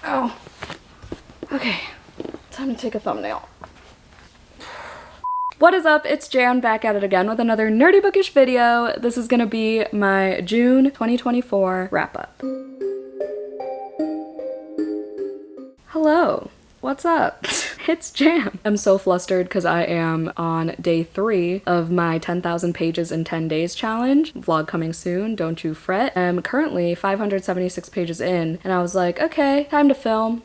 Oh. Okay. Time to take a thumbnail. What is up? It's Jan back at it again with another nerdy bookish video. This is gonna be my June 2024 wrap up. Hello. What's up? It's Jan. I'm so flustered because I am on day 3 of my 10,000 pages in 10 days challenge. Vlog coming soon, don't you fret. I'm currently 576 pages in and I was like, okay, time to film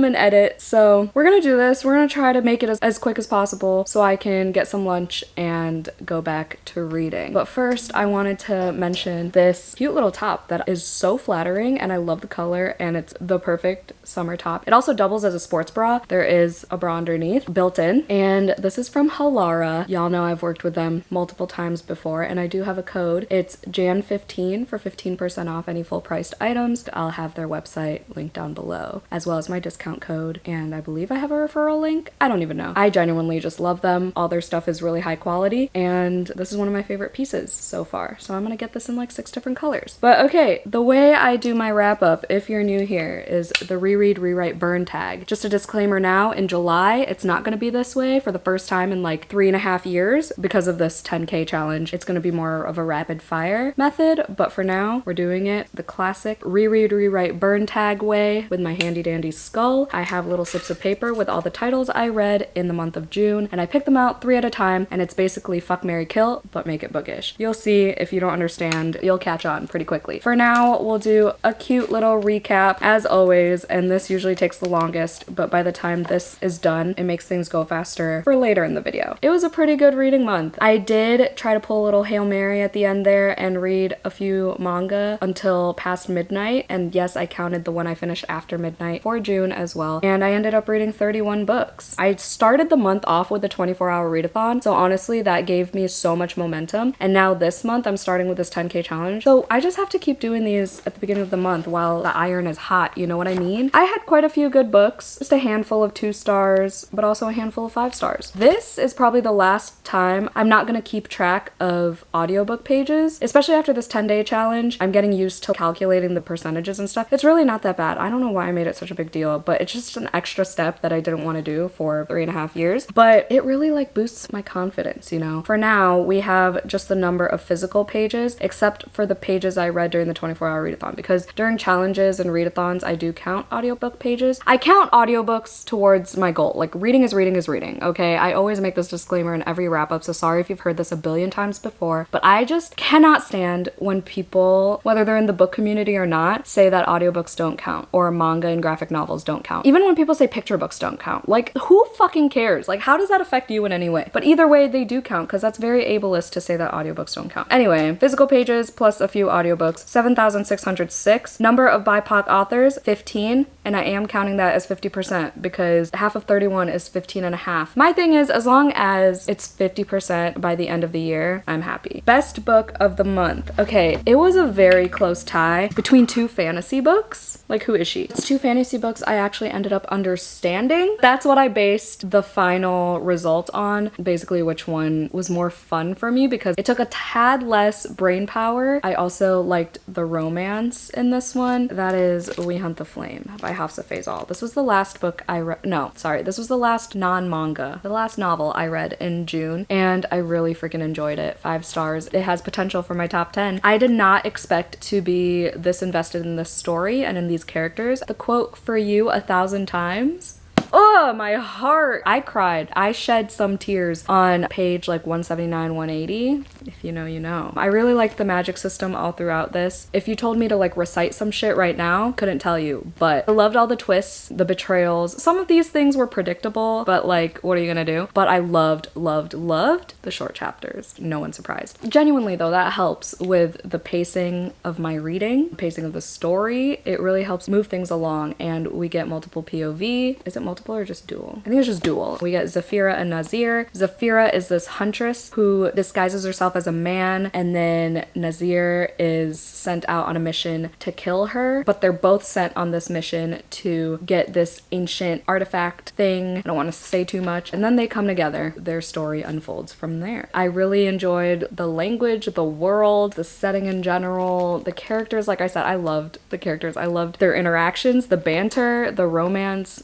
and edit. So we're gonna do this. We're gonna try to make it as quick as possible so I can get some lunch and go back to reading. But first I wanted to mention this cute little top that is so flattering and I love the color and it's the perfect summer top. It also doubles as a sports bra. There is a bra underneath built in and this is from Halara. Y'all know I've worked with them multiple times before and I do have a code. It's Jan15 for 15% off any full priced items. I'll have their website linked down below as well as my discount code, and I believe I have a referral link. I don't even know. I genuinely just love them. All their stuff is really high quality and this is one of my favorite pieces so far. So I'm gonna get this in like 6 different colors. But okay, the way I do my wrap up, if you're new here, is the reread, rewrite, burn tag. Just a disclaimer now, in July, it's not gonna be this way for the first time in like 3.5 years because of this 10K challenge. It's gonna be more of a rapid fire method, but for now, we're doing it the classic reread, rewrite, burn tag way with my handy dandy skull. I have little slips of paper with all the titles I read in the month of June and I pick them out 3 at a time and it's basically fuck, marry, kill, but make it bookish. You'll see if you don't understand, you'll catch on pretty quickly. For now, we'll do a cute little recap as always, and this usually takes the longest, but by the time this is done, it makes things go faster for later in the video. It was a pretty good reading month. I did try to pull a little Hail Mary at the end there and read a few manga until past midnight, and yes, I counted the one I finished after midnight for June as well, and I ended up reading 31 books. I started the month off with a 24-hour readathon, so honestly that gave me so much momentum, and now this month I'm starting with this 10K challenge, so I just have to keep doing these at the beginning of the month while the iron is hot, you know what I mean? I had quite a few good books, just a handful of 2 stars, but also a handful of 5 stars. This is probably the last time I'm not gonna keep track of audiobook pages, especially after this 10-day challenge. I'm getting used to calculating the percentages and stuff. It's really not that bad. I don't know why I made it such a big deal, but it's just an extra step that I didn't want to do for 3.5 years, but it really like boosts my confidence, you know? For now, we have just the number of physical pages, except for the pages I read during the 24-hour readathon, because during challenges and readathons, I do count audiobook pages. I count audiobooks towards my goal. Like reading is reading is reading, okay? I always make this disclaimer in every wrap up, so sorry if you've heard this a billion times before, but I just cannot stand when people, whether they're in the book community or not, say that audiobooks don't count or manga and graphic novels don't count. Even when people say picture books don't count, like who fucking cares? Like how does that affect you in any way? But either way, they do count because that's very ableist to say that audiobooks don't count. Anyway, physical pages plus a few audiobooks, 7,606. Number of BIPOC authors, 15, and I am counting that as 50% because half of 31 is 15 and a half. My thing is, as long as it's 50% by the end of the year, I'm happy. Best book of the month. Okay, it was a very close tie between 2 fantasy books. Like who is she? It's 2 fantasy books I actually ended up understanding. That's what I based the final result on, basically which one was more fun for me because it took a tad less brain power. I also liked the romance in this one. That is We Hunt the Flame by Hafsa Faisal. This was the last book I read, no, sorry, this was the last non-manga, the last novel I read in June, and I really freaking enjoyed it. 5 stars. It has potential for my top 10. I did not expect to be this invested in this story and in these characters. The quote, "For you 1,000 times." Oh, my heart. I cried. I shed some tears on page like 179, 180. If you know, you know. I really liked the magic system all throughout this. If you told me to like recite some shit right now, couldn't tell you, but I loved all the twists, the betrayals. Some of these things were predictable, but like, what are you gonna do? But I loved the short chapters. No one's surprised. Genuinely though, that helps with the pacing of my reading, pacing of the story. It really helps move things along and we get multiple POV. Is it multiple or just dual? I think it's just dual. We get Zafira and Nazir. Zafira is this huntress who disguises herself as a man, and then Nazir is sent out on a mission to kill her, but they're both sent on this mission to get this ancient artifact thing. I don't want to say too much. And then they come together. Their story unfolds from there. I really enjoyed the language, the world, the setting in general, the characters. Like I said, I loved the characters. I loved their interactions, the banter, the romance.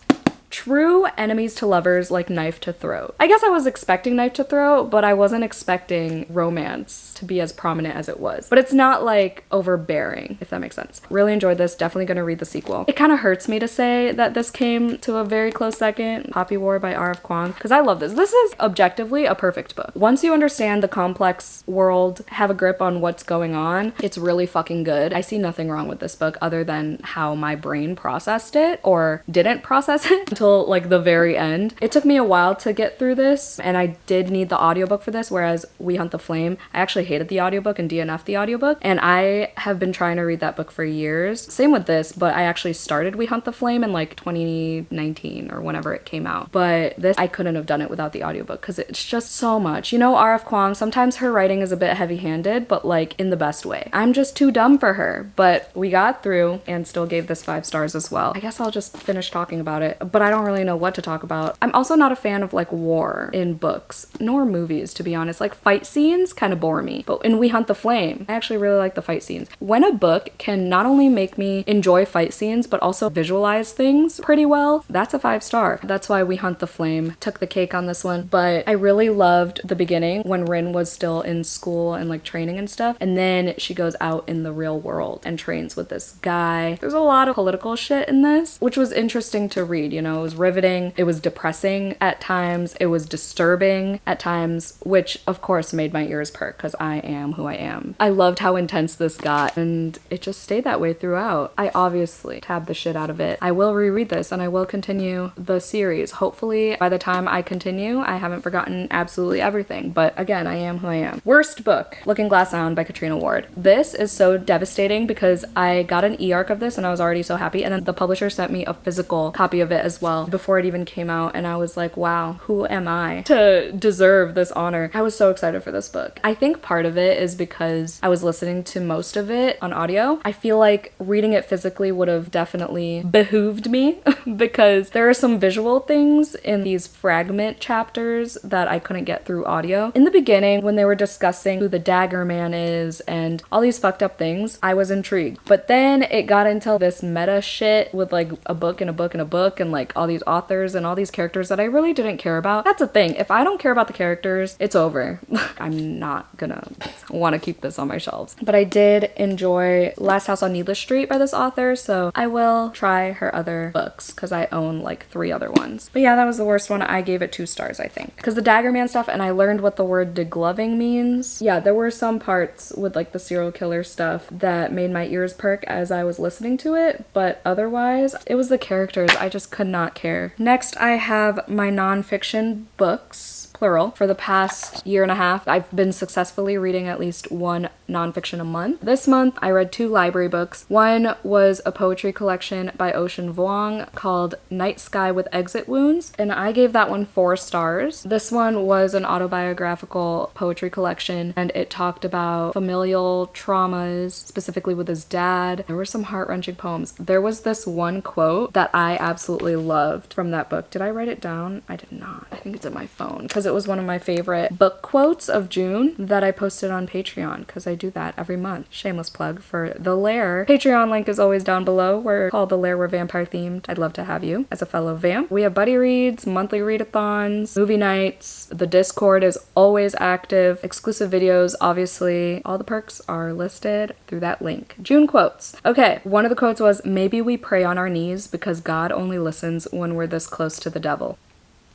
True enemies to lovers like knife to throat. I guess I was expecting knife to throat, but I wasn't expecting romance to be as prominent as it was. But it's not like overbearing, if that makes sense. Really enjoyed this. Definitely gonna read the sequel. It kind of hurts me to say that this came to a very close second, Poppy War by R.F. Kuang, because I love this. This is objectively a perfect book. Once you understand the complex world, have a grip on what's going on, it's really fucking good. I see nothing wrong with this book other than how my brain processed it or didn't process it until like the very end. It took me a while to get through this, and I did need the audiobook for this, whereas We Hunt the Flame, I actually hated the audiobook and DNF'd the audiobook, and I have been trying to read that book for years. Same with this, but I actually started We Hunt the Flame in like 2019 or whenever it came out. But this, I couldn't have done it without the audiobook because it's just so much. You know, R.F. Kuang, sometimes her writing is a bit heavy-handed, but like in the best way. I'm just too dumb for her, but we got through and still gave this 5 stars as well. I guess I'll just finish talking about it, but I don't really know what to talk about. I'm also not a fan of like war in books nor movies, to be honest. Like fight scenes kind of bore me, but in We Hunt the Flame, I actually really like the fight scenes. When a book can not only make me enjoy fight scenes but also visualize things pretty well, that's a 5 star. That's why We Hunt the Flame took the cake on this one. But I really loved the beginning when Rin was still in school and like training and stuff, and then she goes out in the real world and trains with this guy. There's a lot of political shit in this, which was interesting to read. You know, it was riveting, it was depressing at times, it was disturbing at times, which of course made my ears perk because I am who I am. I loved how intense this got, and it just stayed that way throughout. I obviously tabbed the shit out of it. I will reread this and I will continue the series. Hopefully by the time I continue, I haven't forgotten absolutely everything, but again, I am who I am. Worst book, Looking Glass Down by Katrina Ward. This is so devastating because I got an e-arc of this and I was already so happy, and then the publisher sent me a physical copy of it as well before it even came out, and I was like, wow, who am I to deserve this honor? I was so excited for this book. I think part of it is because I was listening to most of it on audio. I feel like reading it physically would have definitely behooved me because there are some visual things in these fragment chapters that I couldn't get through audio. In the beginning, when they were discussing who the Dagger Man is and all these fucked up things, I was intrigued. But then it got into this meta shit with like a book and a book and a book and like all these authors and all these characters that I really didn't care about. That's the thing. If I don't care about the characters, it's over. I'm not gonna want to keep this on my shelves. But I did enjoy Last House on Needless Street by this author, so I will try her other books because I own like 3 other ones. But yeah, that was the worst one. I gave it 2 stars, I think. Because the Dagger Man stuff, and I learned what the word degloving means. Yeah, there were some parts with like the serial killer stuff that made my ears perk as I was listening to it, but otherwise, it was the characters. I just could not care. Next, I have my nonfiction books, plural. For the past year and a half, I've been successfully reading at least 1 nonfiction a month. This month, I read 2 library books. One was a poetry collection by Ocean Vuong called Night Sky with Exit Wounds, and I gave that one 4 stars. This one was an autobiographical poetry collection, and it talked about familial traumas, specifically with his dad. There were some heart-wrenching poems. There was this one quote that I absolutely loved from that book. Did I write it down? I did not. I think it's in my phone because it was one of my favorite book quotes of June that I posted on Patreon because I do that every month. Shameless plug for The Lair. Patreon link is always down below. We're called The Lair. We're vampire themed. I'd love to have you as a fellow vamp. We have buddy reads, monthly readathons, movie nights. The Discord is always active. Exclusive videos, obviously. All the perks are listed through that link. June quotes. Okay, one of the quotes was, "Maybe we pray on our knees because God only listens when we're this close to the devil."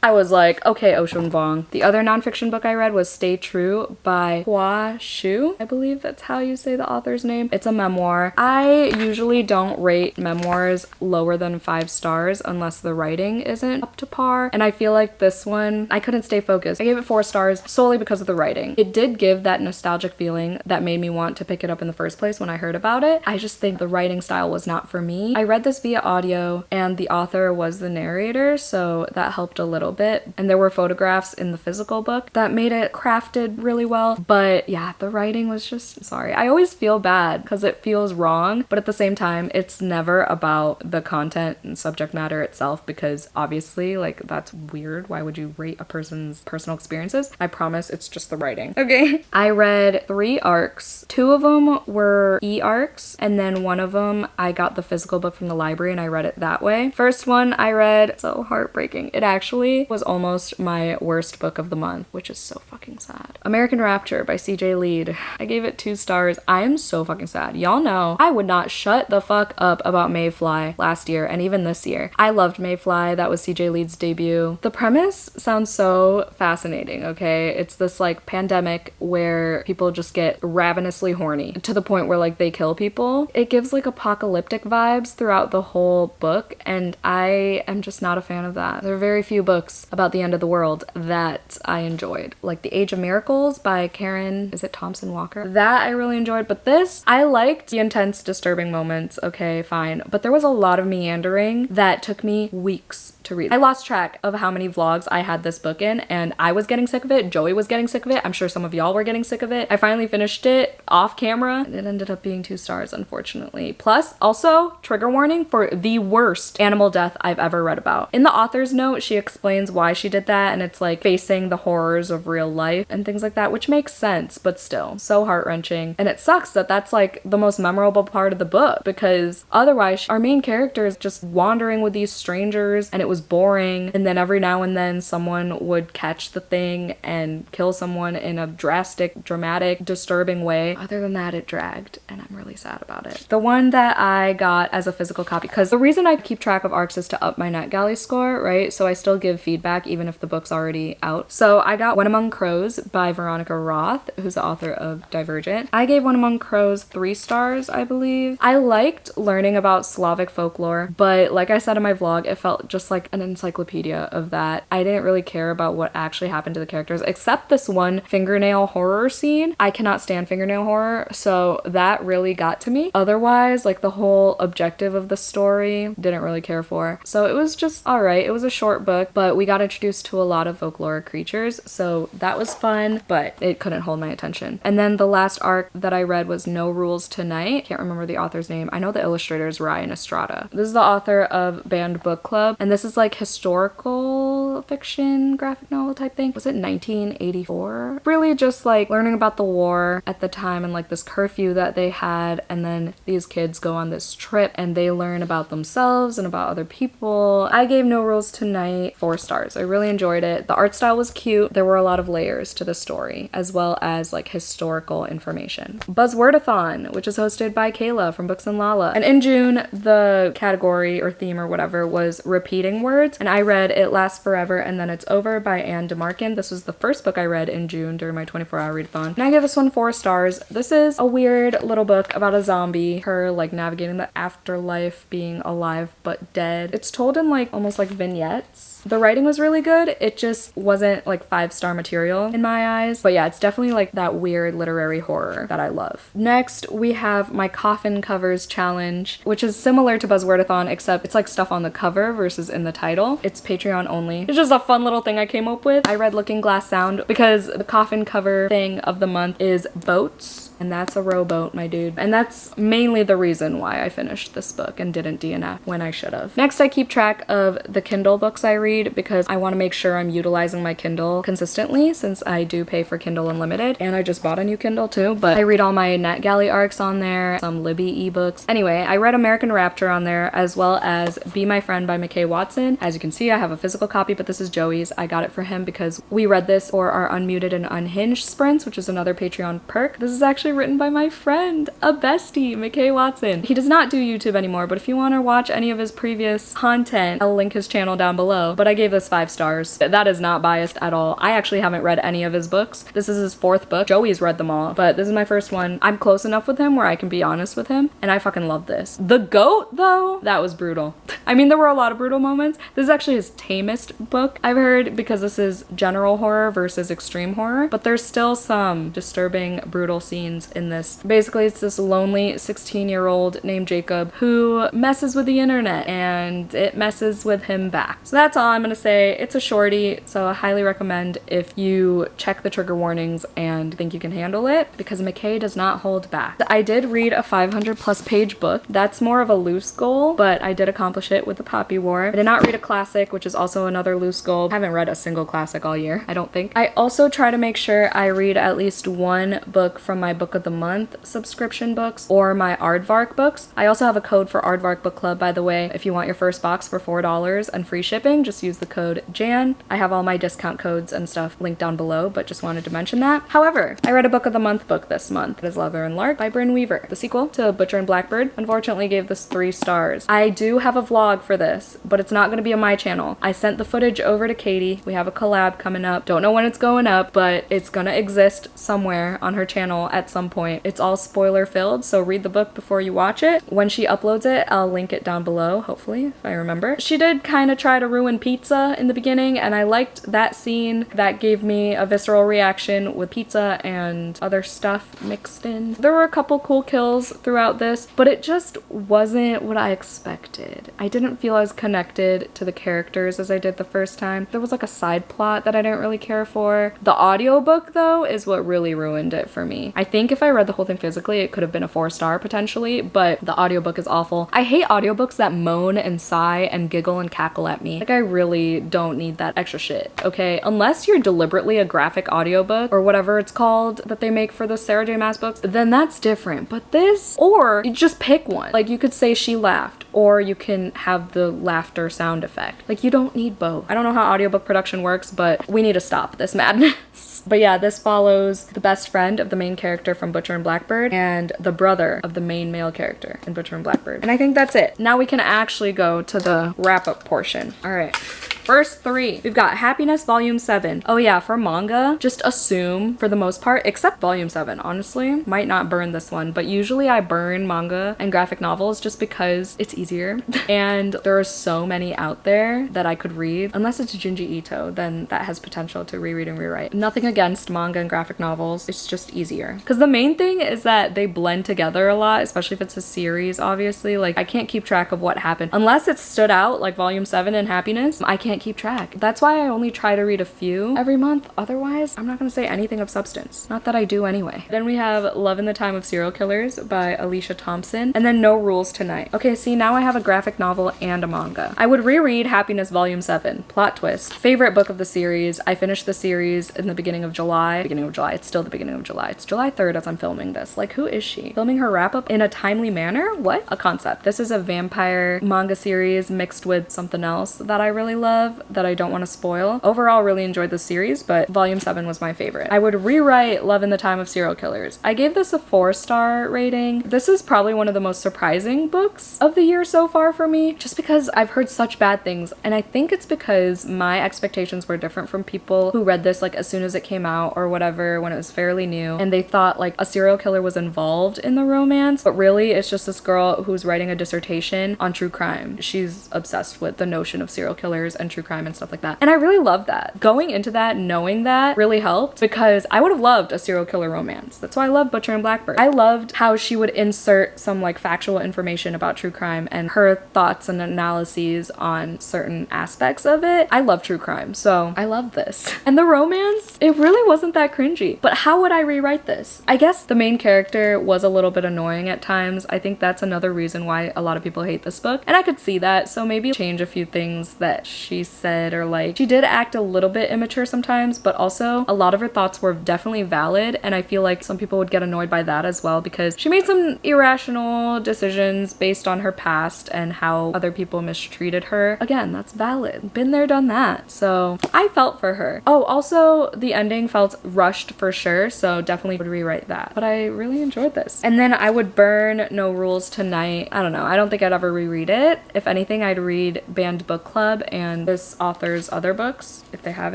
I was like, okay, Ocean Vuong. The other nonfiction book I read was Stay True by Hua Shu. I believe that's how you say the author's name. It's a memoir. I usually don't rate memoirs lower than 5 stars unless the writing isn't up to par. And I feel like this one, I couldn't stay focused. I gave it 4 stars solely because of the writing. It did give that nostalgic feeling that made me want to pick it up in the first place when I heard about it. I just think the writing style was not for me. I read this via audio and the author was the narrator, so that helped a little little bit. And there were photographs in the physical book that made it crafted really well. But yeah, the writing was just, sorry. I always feel bad because it feels wrong, but at the same time, it's never about the content and subject matter itself, because obviously, like, that's weird. Why would you rate a person's personal experiences? I promise it's just the writing. Okay. I read 3 arcs. 2 of them were e-arcs, and then one of them I got the physical book from the library and I read it that way. First one I read, so heartbreaking. It actually was almost my worst book of the month, which is so fucking sad. American Rapture by CJ Lead. I gave it 2 stars. I am so fucking sad. Y'all know I would not shut the fuck up about Mayfly last year and even this year. I loved Mayfly. That was CJ Lead's debut. The premise sounds so fascinating, okay? It's this like pandemic where people just get ravenously horny to the point where like they kill people. It gives like apocalyptic vibes throughout the whole book, and I am just not a fan of that. There are very few books about the end of the world that I enjoyed. Like The Age of Miracles by Karen, is it Thompson Walker? That I really enjoyed, but this, I liked the intense, disturbing moments, okay, fine. But there was a lot of meandering that took me weeks to read. I lost track of how many vlogs I had this book in, and I was getting sick of it. Joey was getting sick of it. I'm sure some of y'all were getting sick of it. I finally finished it off camera, and it ended up being 2 stars, unfortunately. Plus, also, trigger warning for the worst animal death I've ever read about. In the author's note, she explains why she did that, and it's like facing the horrors of real life and things like that, which makes sense, but still, so heart-wrenching. And it sucks that that's like the most memorable part of the book, because otherwise our main character is just wandering with these strangers, and it was boring, and then every now and then someone would catch the thing and kill someone in a drastic, dramatic, disturbing way. Other than that, it dragged, and I'm really sad about it. The one that I got as a physical copy, because the reason I keep track of arcs is to up my NetGalley score, right? So I still give feedback even if the book's already out. So I got When Among Crows by Veronica Roth, who's the author of Divergent. I gave When Among Crows 3 stars, I believe. I liked learning about Slavic folklore, but like I said in my vlog, it felt just like an encyclopedia of that. I didn't really care about what actually happened to the characters, except this one fingernail horror scene. I cannot stand fingernail horror, so that really got to me. Otherwise, like the whole objective of the story, didn't really care for. So it was just alright. It was a short book, but we got introduced to a lot of folkloric creatures, so that was fun, but it couldn't hold my attention. And then the last arc that I read was No Rules Tonight. Can't remember the author's name. I know the illustrator is Ryan Estrada. This is the author of Banned Book Club, and this is like historical fiction graphic novel type thing. Was it 1984? Really just like learning about the war at the time and like this curfew that they had, and then these kids go on this trip and they learn about themselves and about other people. I gave No Rules Tonight 4 stars. I really enjoyed it. The art style was cute. There were a lot of layers to the story, as well as like historical information. Buzzwordathon, which is hosted by Kayla from Books and Lala. And in June, the category or theme or whatever was repeating words, and I read It Lasts Forever and Then It's Over by Anne DeMarkin. This was the first book I read in June during my 24-hour readathon, and I give this one 4 stars. This is a weird little book about a zombie, her like navigating the afterlife, being alive but dead. It's told in like almost like vignettes. The writing was really good. It just wasn't like 5-star material in my eyes, but yeah, it's definitely like that weird literary horror that I love. Next, we have my coffin covers challenge, which is similar to Buzzwordathon, except it's like stuff on the cover versus in the title. It's Patreon only. It's just a fun little thing I came up with. I read Looking Glass Sound because the coffin cover thing of the month is boats. And that's a rowboat, my dude. And that's mainly the reason why I finished this book and didn't DNF when I should have. Next, I keep track of the Kindle books I read because I want to make sure I'm utilizing my Kindle consistently, since I do pay for Kindle Unlimited. And I just bought a new Kindle too, but I read all my NetGalley arcs on there, some Libby ebooks. Anyway, I read American Rapture on there, as well as Be My Friend by McKay Watson. As you can see, I have a physical copy, but this is Joey's. I got it for him because we read this for our Unmuted and Unhinged sprints, which is another Patreon perk. This is actually written by my friend, a bestie, McKay Watson. He does not do YouTube anymore, but if you want to watch any of his previous content, I'll link his channel down below. But I gave this 5 stars. That is not biased at all. I actually haven't read any of his books. This is his 4th book. Joey's read them all, but this is my first one. I'm close enough with him where I can be honest with him, and I fucking love this. The goat, though, that was brutal. I mean, there were a lot of brutal moments. This is actually his tamest book, I've heard, because this is general horror versus extreme horror, but there's still some disturbing, brutal scenes happens in this. Basically, it's this lonely 16-year-old named Jacob who messes with the internet, and it messes with him back. So that's all I'm gonna say. It's a shorty, so I highly recommend if you check the trigger warnings and think you can handle it, because McKay does not hold back. I did read a 500+ page book. That's more of a loose goal, but I did accomplish it with The Poppy War. I did not read a classic, which is also another loose goal. I haven't read a single classic all year, I don't think. I also try to make sure I read at least one book from my Book of the Month subscription books or my Aardvark books. I also have a code for Aardvark Book Club, by the way. If you want your first box for $4 and free shipping, just use the code JAN. I have all my discount codes and stuff linked down below, but just wanted to mention that. However, I read a Book of the Month book this month. It is Leather and Lark by Bryn Weaver. The sequel to Butcher and Blackbird. Unfortunately gave this 3 stars. I do have a vlog for this, but it's not going to be on my channel. I sent the footage over to Katie. We have a collab coming up. Don't know when it's going up, but it's gonna exist somewhere on her channel at some point. It's all spoiler filled, so read the book before you watch it. When she uploads it, I'll link it down below, hopefully, if I remember. She did kind of try to ruin pizza in the beginning, and I liked that scene. That gave me a visceral reaction with pizza and other stuff mixed in. There were a couple cool kills throughout this, but it just wasn't what I expected. I didn't feel as connected to the characters as I did the first time. There was like a side plot that I didn't really care for. The audiobook though is what really ruined it for me. I think if I read the whole thing physically, it could have been a 4-star potentially, but the audiobook is awful. I hate audiobooks that moan and sigh and giggle and cackle at me. Like, I really don't need that extra shit, okay? Unless you're deliberately a graphic audiobook or whatever it's called that they make for the Sarah J Maas books, then that's different. But this, or you just pick one. Like, you could say she laughed, or you can have the laughter sound effect. Like, you don't need both. I don't know how audiobook production works, but we need to stop this madness. But yeah, this follows the best friend of the main character from Butcher and Blackbird and the brother of the main male character in Butcher and Blackbird. And I think that's it. Now we can actually go to the wrap-up portion. All right. First 3. We've got Happiness Volume 7. Oh yeah, for manga, just assume for the most part, except Volume 7, honestly. Might not burn this one, but usually I burn manga and graphic novels just because it's easier. And there are so many out there that I could read. Unless it's Junji Ito, then that has potential to reread and rewrite. Nothing against manga and graphic novels, it's just easier. Because the main thing is that they blend together a lot, especially if it's a series, obviously. Like, I can't keep track of what happened. Unless it stood out, like Volume 7 and Happiness, I can't keep track. That's why I only try to read a few every month. Otherwise, I'm not gonna say anything of substance. Not that I do anyway. Then we have Love in the Time of Serial Killers by Alicia Thompson, and then No Rules Tonight. Okay, see, now I have a graphic novel and a manga. I would reread Happiness Volume 7. Plot twist. Favorite book of the series. I finished the series in the beginning of July. It's still the beginning of July. It's July 3rd as I'm filming this. Like, who is she? Filming her wrap-up in a timely manner? What? A concept. This is a vampire manga series mixed with something else that I really love that I don't want to spoil. Overall, really enjoyed the series, but Volume 7 was my favorite. I would rewrite Love in the Time of Serial Killers. I gave this a 4-star rating. This is probably one of the most surprising books of the year so far for me, just because I've heard such bad things, and I think it's because my expectations were different from people who read this like as soon as it came out or whatever, when it was fairly new, and they thought like a serial killer was involved in the romance, but really it's just this girl who's writing a dissertation on true crime. She's obsessed with the notion of serial killers and true crime and stuff like that. And I really love that. Going into that, knowing that really helped, because I would have loved a serial killer romance. That's why I love Butcher and Blackbird. I loved how she would insert some like factual information about true crime and her thoughts and analyses on certain aspects of it. I love true crime, so I love this. And the romance, it really wasn't that cringy. But how would I rewrite this? I guess the main character was a little bit annoying at times. I think that's another reason why a lot of people hate this book. And I could see that, so maybe change a few things that she said, or like, she did act a little bit immature sometimes, but also a lot of her thoughts were definitely valid, and I feel like some people would get annoyed by that as well, because she made some irrational decisions based on her past and how other people mistreated her. Again, that's valid. Been there, done that. So I felt for her. Oh, also the ending felt rushed for sure, so definitely would rewrite that. But I really enjoyed this. And then I would burn No Rules Tonight. I don't know. I don't think I'd ever reread it. If anything, I'd read Banned Book Club and this author's other books, if they have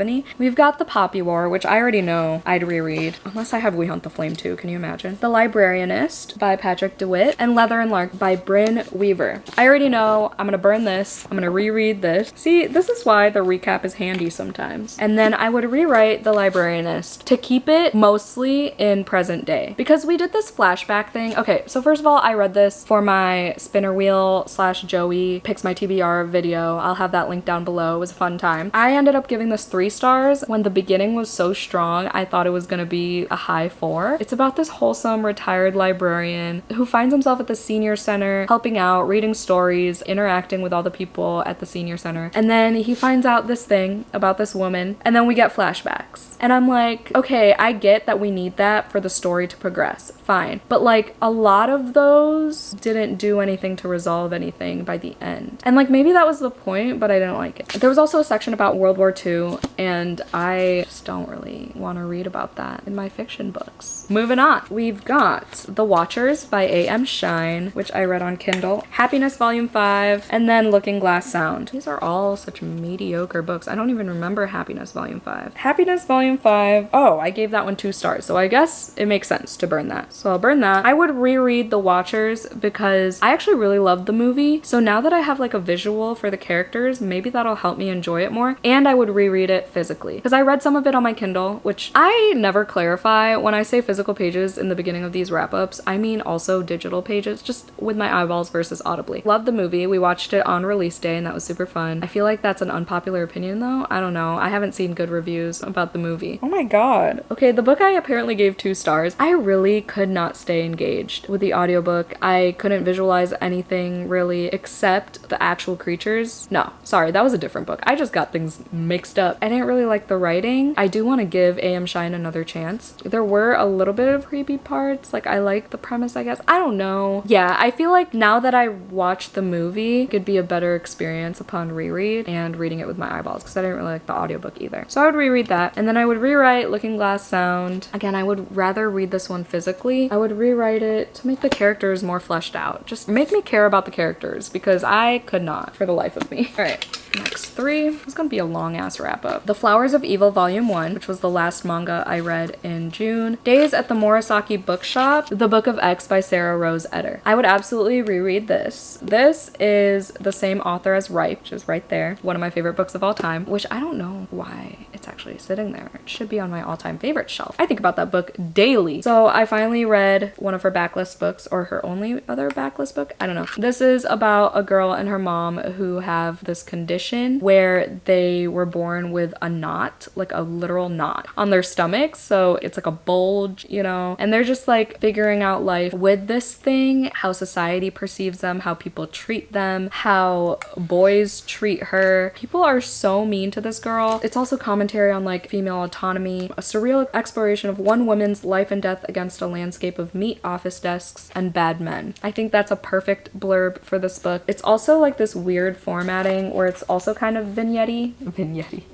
any. We've got The Poppy War, which I already know I'd reread, unless I have We Hunt the Flame too, can you imagine? The Librarianist by Patrick DeWitt, and Leather and Lark by Bryn Weaver. I already know I'm gonna burn this. I'm gonna reread this. See, this is why the recap is handy sometimes. And then I would rewrite The Librarianist to keep it mostly in present day, because we did this flashback thing. Okay, so first of all, I read this for my spinner wheel / Joey Picks My TBR video. I'll have that link down below. It was a fun time. I ended up giving this 3 stars. When the beginning was so strong, I thought it was gonna be a high 4. It's about this wholesome retired librarian who finds himself at the senior center, helping out, reading stories, interacting with all the people at the senior center. And then he finds out this thing about this woman, and then we get flashbacks. And I'm like, okay, I get that we need that for the story to progress. Fine. But like, a lot of those didn't do anything to resolve anything by the end. And like, maybe that was the point, but I didn't like it. There was also a section about World War II, and I just don't really want to read about that in my fiction books. Moving on. We've got The Watchers by A.M. Shine, which I read on Kindle, Happiness Volume 5, and then Looking Glass Sound. These are all such mediocre books. I don't even remember Happiness Volume 5. Happiness Volume 5, oh, I gave that one 2 stars, so I guess it makes sense to burn that. So I'll burn that. I would reread The Watchers because I actually really loved the movie, so now that I have like a visual for the characters, maybe that'll help me enjoy it more, and I would reread it physically. Because I read some of it on my Kindle, which I never clarify. When I say physical pages in the beginning of these wrap-ups, I mean also digital pages, just with my eyeballs versus audibly. Loved the movie. We watched it on release day, and that was super fun. I feel like that's an unpopular opinion though. I don't know. I haven't seen good reviews about the movie. Oh my god. Okay, the book I apparently gave 2 stars. I really could not stay engaged with the audiobook. I couldn't visualize anything really except the actual creatures. No, sorry, that was a different book. I just got things mixed up. I didn't really like the writing. I do want to give A.M. Shine another chance. There were a little bit of creepy parts. Like, I like the premise, I guess. I don't know. Yeah, I feel like now that I watched the movie, it could be a better experience upon reread and reading it with my eyeballs, because I didn't really like the audiobook either. So I would reread that, and then I would rewrite Looking Glass Sound. Again, I would rather read this one physically. I would rewrite it to make the characters more fleshed out. Just make me care about the characters, because I could not for the life of me. All right. Next 3. It's gonna be a long ass wrap up. The Flowers of Evil Volume 1, which was the last manga I read in June. Days at the Murasaki Bookshop, The Book of X by Sarah Rose Etter. I would absolutely reread this. This is the same author as Ripe, which is right there. One of my favorite books of all time, which I don't know why it's actually sitting there. It should be on my all-time favorite shelf. I think about that book daily. So I finally read one of her backlist books, or her only other backlist book. I don't know. This is about a girl and her mom who have this condition where they were born with a knot, like a literal knot on their stomachs. So it's like a bulge, you know, and they're just like figuring out life with this thing, how society perceives them, how people treat them, how boys treat her. People are so mean to this girl. It's also commentary on like female autonomy, a surreal exploration of one woman's life and death against a landscape of meat office desks and bad men. I think that's a perfect blurb for this book. It's also like this weird formatting where it's also kind of vignette-y,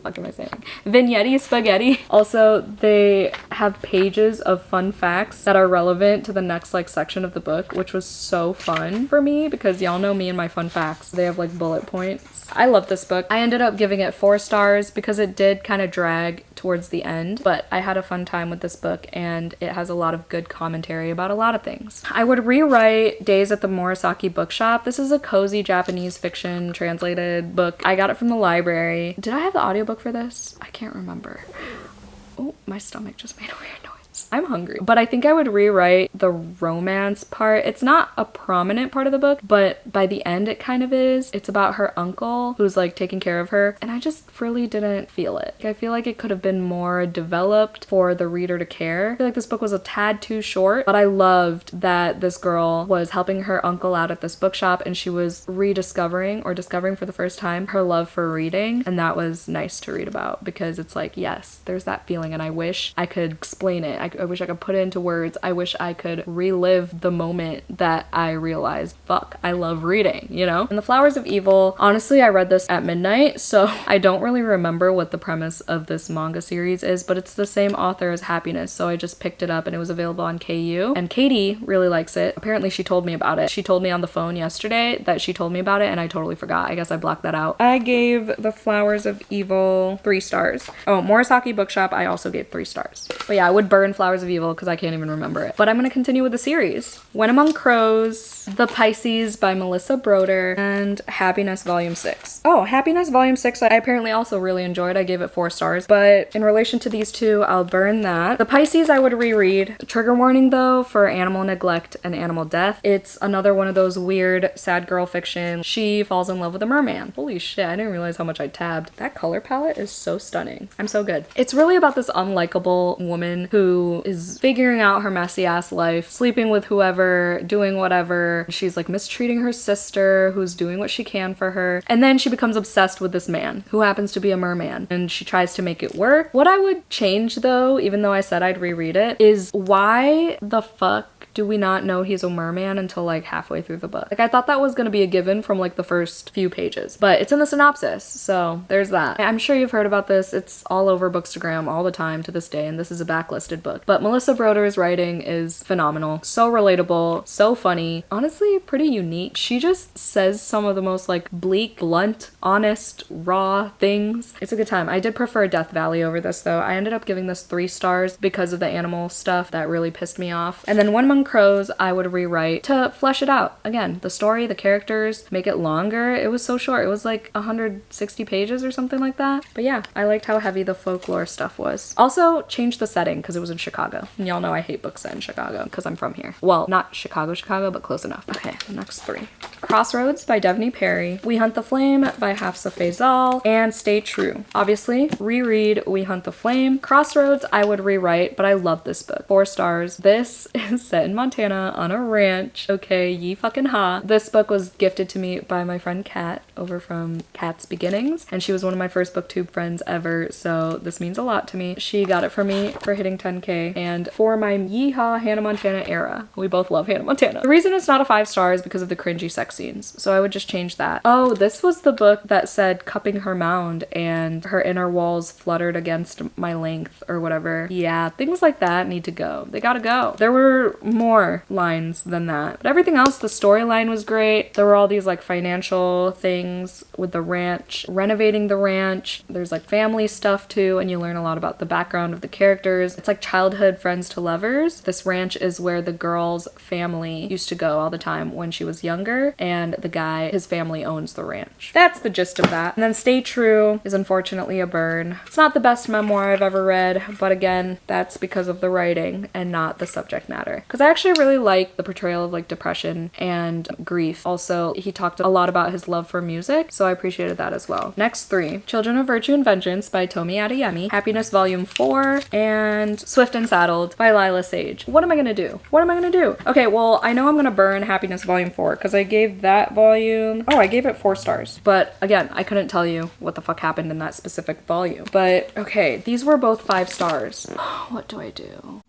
what am I saying? Vignette-y spaghetti. Also, they have pages of fun facts that are relevant to the next like section of the book, which was so fun for me because y'all know me and my fun facts. They have like bullet points. I love this book. I ended up giving it 4 stars because it did kind of drag towards the end, but I had a fun time with this book and it has a lot of good commentary about a lot of things. I would rewrite Days at the Murasaki Bookshop. This is a cozy Japanese fiction translated book. I got it from the library. Did I have the audiobook for this? I can't remember. Oh, my stomach just made a weird noise. I'm hungry. But I think I would rewrite the romance part. It's not a prominent part of the book, but by the end it kind of is. It's about her uncle who's like taking care of her, and I just really didn't feel it. I feel like it could have been more developed for the reader to care. I feel like this book was a tad too short, but I loved that this girl was helping her uncle out at this bookshop and she was rediscovering or discovering for the first time her love for reading, and that was nice to read about because it's like, yes, there's that feeling and I wish I could explain it. I wish I could put it into words. I wish I could relive the moment that I realized, fuck, I love reading, you know? And The Flowers of Evil, honestly, I read this at midnight, so I don't really remember what the premise of this manga series is, but it's the same author as Happiness, so I just picked it up and it was available on KU. And Katie really likes it. Apparently she told me about it. She told me on the phone yesterday that she told me about it and I totally forgot. I guess I blocked that out. I gave The Flowers of Evil 3 stars. Oh, Morisaki Bookshop, I also gave 3 stars. But yeah, I would burn Flowers of Evil because I can't even remember it. But I'm gonna continue with the series. When Among Crows, The Pisces by Melissa Broder, and Happiness Volume 6. Oh, Happiness Volume 6 I apparently also really enjoyed. I gave it 4 stars. But in relation to these two, I'll burn that. The Pisces I would reread. Trigger warning though for animal neglect and animal death. It's another one of those weird sad girl fiction. She falls in love with a merman. Holy shit, I didn't realize how much I tabbed. That color palette is so stunning. I'm so good. It's really about this unlikable woman who is figuring out her messy ass life, sleeping with whoever, doing whatever. She's like mistreating her sister who's doing what she can for her. And then she becomes obsessed with this man who happens to be a merman and she tries to make it work. What I would change though, even though I said I'd reread it, is why the fuck do we not know he's a merman until like halfway through the book? Like I thought that was gonna be a given from like the first few pages, but it's in the synopsis, so there's that. I'm sure you've heard about this. It's all over Bookstagram all the time to this day, and this is a backlisted book. But Melissa Broder's writing is phenomenal. So relatable, so funny, honestly pretty unique. She just says some of the most like bleak, blunt, honest, raw things. It's a good time. I did prefer Death Valley over this though. I ended up giving this 3 stars because of the animal stuff that really pissed me off. And then One Among Crows I would rewrite to flesh it out. Again, the story, the characters, make it longer. It was so short. It was like 160 pages or something like that. But yeah, I liked how heavy the folklore stuff was. Also, changed the setting because it was in Chicago. And y'all know I hate books set in Chicago because I'm from here. Well, not Chicago, but close enough. Okay, the next 3. Crossroads by Devney Perry, We Hunt the Flame by Hafsa Faisal, and Stay True. Obviously, reread We Hunt the Flame. Crossroads I would rewrite, but I love this book. 4 stars. This is set in Montana on a ranch. Okay, ye fucking ha. This book was gifted to me by my friend Kat over from Kat's Beginnings, and she was one of my first booktube friends ever, so this means a lot to me. She got it for me for hitting 10k and for my yeehaw Hannah Montana era. We both love Hannah Montana. The reason it's not a 5 star is because of the cringy sex scenes, so I would just change that. Oh, this was the book that said cupping her mound and her inner walls fluttered against my length or whatever. Yeah, things like that need to go. They gotta go. There were more lines than that, but everything else, the storyline was great. There were all these like financial things with the ranch, renovating the ranch. There's like family stuff too, and you learn a lot about the background of the characters. It's like childhood friends to lovers. This ranch is where the girl's family used to go all the time when she was younger, and the guy, his family owns the ranch. That's the gist of that. And then Stay True is unfortunately a burn. It's not the best memoir I've ever read, but again, that's because of the writing and not the subject matter. Because I actually really like the portrayal of like depression and grief. Also, he talked a lot about his love for music, so I appreciated that as well. Next 3. Children of Virtue and Vengeance by Tomi Adeyemi, Happiness Volume 4, and Swift and Saddled by Lila Sage. What am I gonna do? What am I gonna do? Okay, well, I know I'm gonna burn Happiness Volume 4 because I gave that volume, I gave it 4 stars. But again, I couldn't tell you what the fuck happened in that specific volume. But okay, these were both 5 stars. What do I do?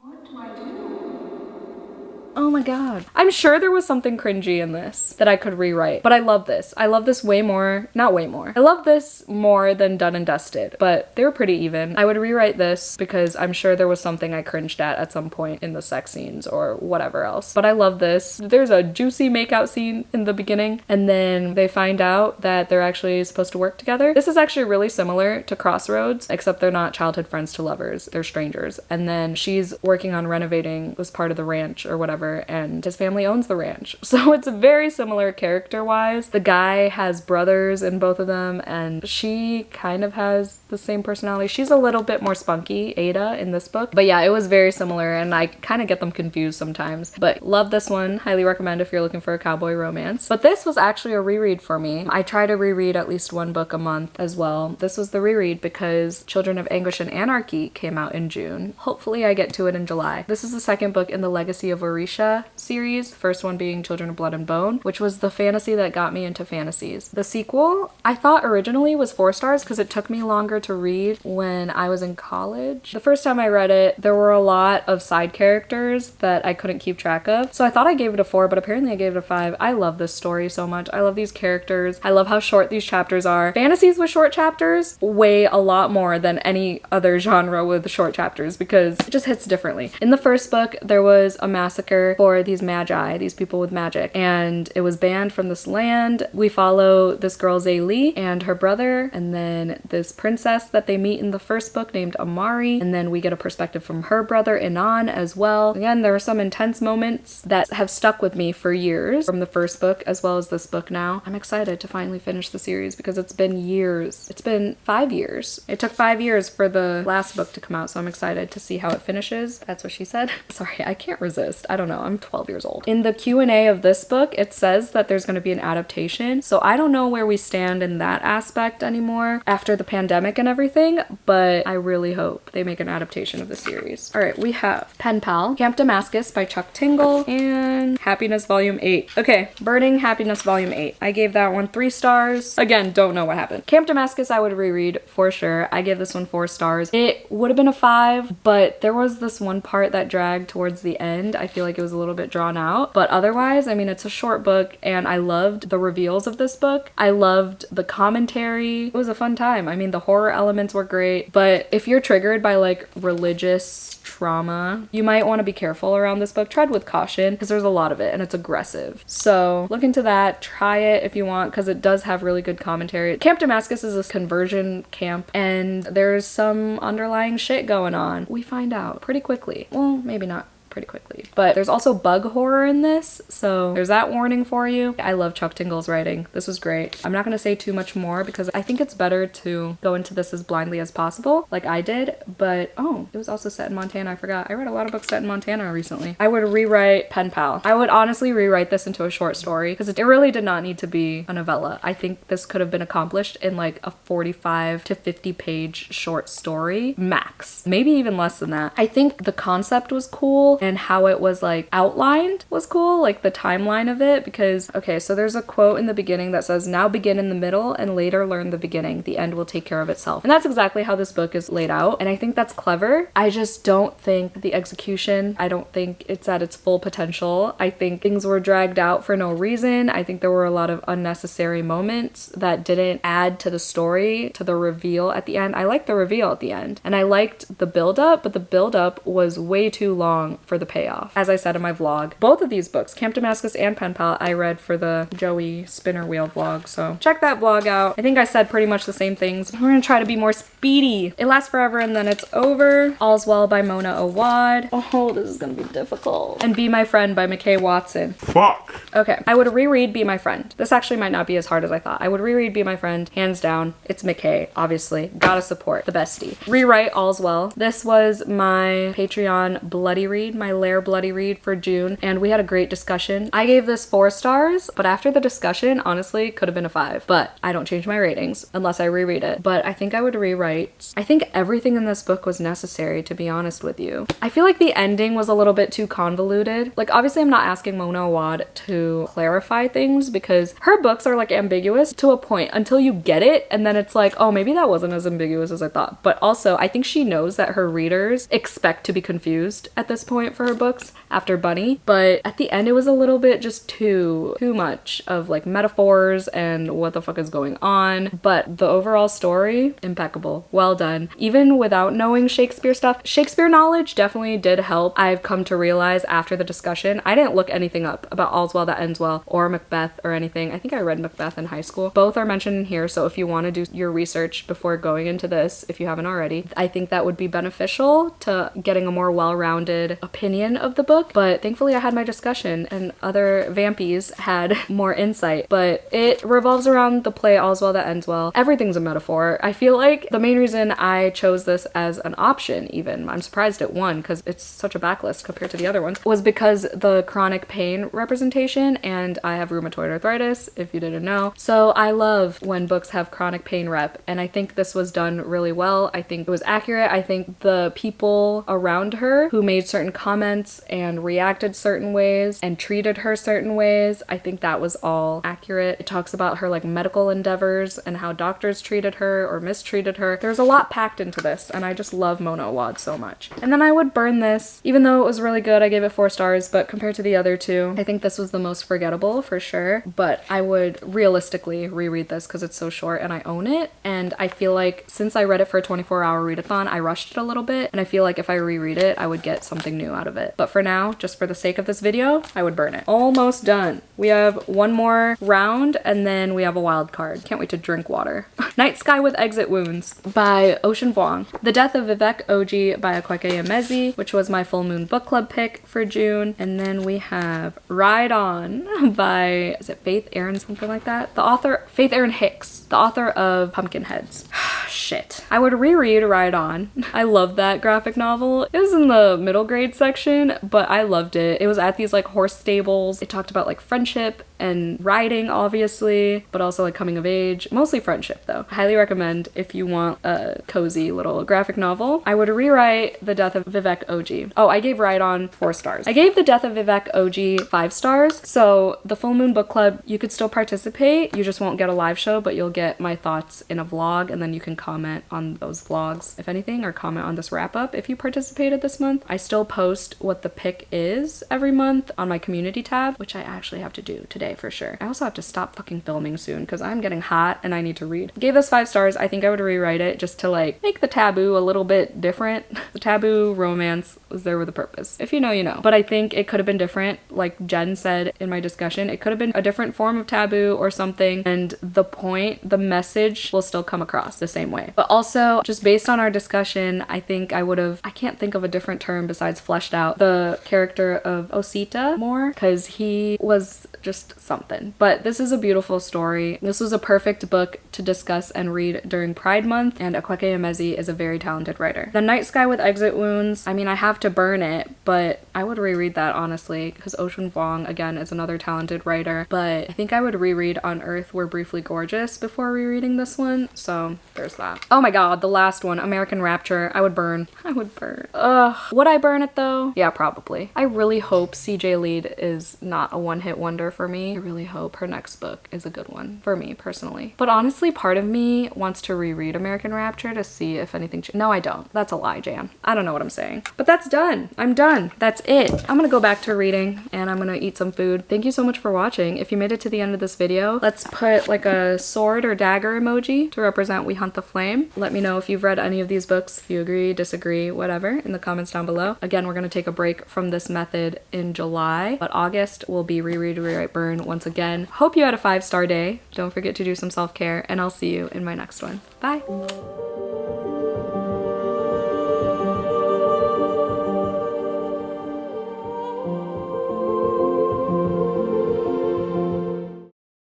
Oh my god. I'm sure there was something cringy in this that I could rewrite, but I love this. I love this way more, not way more. I love this more than Done and Dusted, but they were pretty even. I would rewrite this because I'm sure there was something I cringed at some point in the sex scenes or whatever else. But I love this. There's a juicy makeout scene in the beginning, and then they find out that they're actually supposed to work together. This is actually really similar to Crossroads, except they're not childhood friends to lovers. They're strangers. And then she's working on renovating this part of the ranch or whatever, and his family owns the ranch. So it's very similar character-wise. The guy has brothers in both of them, and she kind of has the same personality. She's a little bit more spunky, Ada, in this book. But yeah, it was very similar, and I kind of get them confused sometimes. But love this one. Highly recommend if you're looking for a cowboy romance. But this was actually a reread for me. I try to reread at least 1 book a month as well. This was the reread because Children of Anguish and Anarchy came out in June. Hopefully I get to it in July. This is the 2nd book in the Legacy of Orisha Aisha series, first one being Children of Blood and Bone, which was the fantasy that got me into fantasies. The sequel, I thought originally was 4 stars because it took me longer to read when I was in college. The first time I read it, there were a lot of side characters that I couldn't keep track of. So I thought I gave it a 4, but apparently I gave it a 5. I love this story so much. I love these characters. I love how short these chapters are. Fantasies with short chapters weigh a lot more than any other genre with short chapters because it just hits differently. In the first book, there was a massacre for these magi, these people with magic, and it was banned from this land. We follow this girl Zaylee and her brother, and then this princess that they meet in the first book named Amari, and then we get a perspective from her brother Inan as well. Again, there are some intense moments that have stuck with me for years from the first book as well as this book now. I'm excited to finally finish the series because it's been years. It's been 5 years. It took 5 years for the last book to come out, so I'm excited to see how it finishes. That's what she said. Sorry, I can't resist. I don't know. I'm 12 years old. In the Q&A of this book, it says that there's going to be an adaptation, so I don't know where we stand in that aspect anymore after the pandemic and everything, but I really hope they make an adaptation of the series. All right, we have Pen Pal, Camp Damascus by Chuck Tingle, and Happiness Volume 8. Okay, Burning Happiness Volume 8. I gave that one 3 stars. Again, don't know what happened. Camp Damascus I would reread for sure. I give this one 4 stars. It would have been a 5, but there was this one part that dragged towards the end. I feel like it was a little bit drawn out, but otherwise, I mean, it's a short book and I loved the reveals of this book. I loved the commentary. It was a fun time. I mean, the horror elements were great, but if you're triggered by like religious trauma, you might want to be careful around this book. Tread with caution because there's a lot of it and it's aggressive. So look into that. Try it if you want because it does have really good commentary. Camp Damascus is a conversion camp and there's some underlying shit going on. We find out pretty quickly. Well, maybe not pretty quickly. But there's also bug horror in this, so there's that warning for you. I love Chuck Tingle's writing. This was great. I'm not going to say too much more because I think it's better to go into this as blindly as possible, like I did, but oh, it was also set in Montana. I forgot. I read a lot of books set in Montana recently. I would rewrite Pen Pal. I would honestly rewrite this into a short story because it really did not need to be a novella. I think this could have been accomplished in like a 45 to 50 page short story max, maybe even less than that. I think the concept was cool and how it was like outlined was cool, like the timeline of it, because okay, so there's a quote in the beginning that says, "Now begin in the middle and later learn the beginning. The end will take care of itself." And that's exactly how this book is laid out, and I think that's clever. I just don't think the execution, I don't think it's at its full potential. I think things were dragged out for no reason. I think there were a lot of unnecessary moments that didn't add to the story, to the reveal at the end. I liked the reveal at the end and I liked the build up, but the build up was way too long for the payoff. As I said in my vlog, both of these books, Camp Damascus and Pen Pal, I read for the Joey spinner wheel vlog, so check that vlog out. I think I said pretty much the same things. We're gonna try to be more speedy. It Lasts Forever and Then It's Over, All's Well by Mona Awad. Oh, this is gonna be difficult. And Be My Friend by McKay Watson. Fuck! Okay, I would reread Be My Friend. This actually might not be as hard as I thought. I would reread Be My Friend, hands down. It's McKay, obviously. Gotta support the bestie. Rewrite All's Well. This was my Patreon bloody read, my Lair bloody read for June, and we had a great discussion. I gave this 4 stars, but after the discussion, honestly, could have been a 5. But I don't change my ratings unless I reread it. But I think I would rewrite. I think everything in this book was necessary, to be honest with you. I feel like the ending was a little bit too convoluted. Like, obviously, I'm not asking Mona Awad to clarify things because her books are like ambiguous to a point until you get it, and then it's like, oh, maybe that wasn't as ambiguous as I thought. But also, I think she knows that her readers expect to be confused at this point for her books after Bunny, but at the end it was a little bit just too much of like metaphors and what the fuck is going on. But the overall story, impeccable, well done. Even without knowing Shakespeare stuff, Shakespeare knowledge definitely did help. I've come to realize after the discussion, I didn't look anything up about All's Well That Ends Well or Macbeth or anything. I think I read Macbeth in high school. Both are mentioned in here, so if you want to do your research before going into this, if you haven't already, I think that would be beneficial to getting a more well-rounded opinion of the book. But thankfully I had my discussion and other vampies had more insight. But it revolves around the play All's Well That Ends Well. Everything's a metaphor. I feel like the main reason I chose this as an option, even, I'm surprised it won because it's such a backlist compared to the other ones, was because the chronic pain representation, and I have rheumatoid arthritis, if you didn't know. So I love when books have chronic pain rep, and I think this was done really well. I think it was accurate. I think the people around her who made certain comments comments and reacted certain ways and treated her certain ways. I think that was all accurate. It talks about her like medical endeavors and how doctors treated her or mistreated her. There's a lot packed into this, and I just love Mona Awad so much. And then I would burn this, even though it was really good. I gave it 4 stars, but compared to the other two, I think this was the most forgettable for sure. But I would realistically reread this because it's so short and I own it. And I feel like since I read it for a 24-hour readathon, I rushed it a little bit. And I feel like if I reread it, I would get something new out of it. But for now, just for the sake of this video, I would burn it. Almost done. We have one more round and then we have a wild card. Can't wait to drink water. Night Sky with Exit Wounds by Ocean Vuong. The Death of Vivek Oji by Akwaeke Emezi, which was my full moon book club pick for June. And then we have Ride On by, is it Faith Erin, something like that? The author, Faith Erin Hicks, the author of Pumpkinheads. Shit. I would reread Ride On. I love that graphic novel. It was in the middle grade section, but I loved it. It was at these like horse stables. It talked about like friendship and riding, obviously, but also like coming of age. Mostly friendship though. Highly recommend if you want a cozy little graphic novel. I would rewrite The Death of Vivek Oji. Oh, I gave Ride On 4 stars. I gave The Death of Vivek Oji 5 stars. So the Full Moon Book Club, you could still participate. You just won't get a live show, but you'll get my thoughts in a vlog, and then you can comment on those vlogs, if anything, or comment on this wrap up if you participated this month. I still post what the pick is every month on my community tab, which I actually have to do today for sure. I also have to stop fucking filming soon because I'm getting hot and I need to read. Gave this 5 stars. I think I would rewrite it just to like make the taboo a little bit different. The taboo romance was there with a purpose. If you know, you know. But I think it could have been different. Like Jen said in my discussion, it could have been a different form of taboo or something, and the point, the message will still come across the same way. But also, just based on our discussion, I think I would have, I can't think of a different term besides fleshed out the character of Osita more, because he was just something. But this is a beautiful story. This was a perfect book to discuss and read during Pride Month, and Akwaeke Emezi is a very talented writer. The Night Sky with Exit Wounds, I mean, I have to burn it, but I would reread that honestly, because Ocean Vuong, again, is another talented writer. But I think I would reread On Earth We're Briefly Gorgeous before rereading this one, so there's that. Oh my god, the last one, American Rapture, I would burn. I would burn. Ugh. Would I burn it though? Yeah, probably. I really hope CJ Lead is not a one-hit wonder for me. I really hope her next book is a good one for me personally. But honestly, part of me wants to reread American Rapture to see if anything no, I don't. That's a lie, Jan. I don't know what I'm saying. But that's done. I'm done. That's it. I'm gonna go back to reading and I'm gonna eat some food. Thank you so much for watching. If you made it to the end of this video, let's put like a sword or dagger emoji to represent We Hunt the Flame. Let me know if you've read any of these books, if you agree, disagree, whatever, in the comments down below. Again, we're gonna take a break from this method in July, but August will be reread, rewrite, burn once again. Hope you had a 5-star day. Don't forget to do some self-care, and I'll see you in my next one. Bye!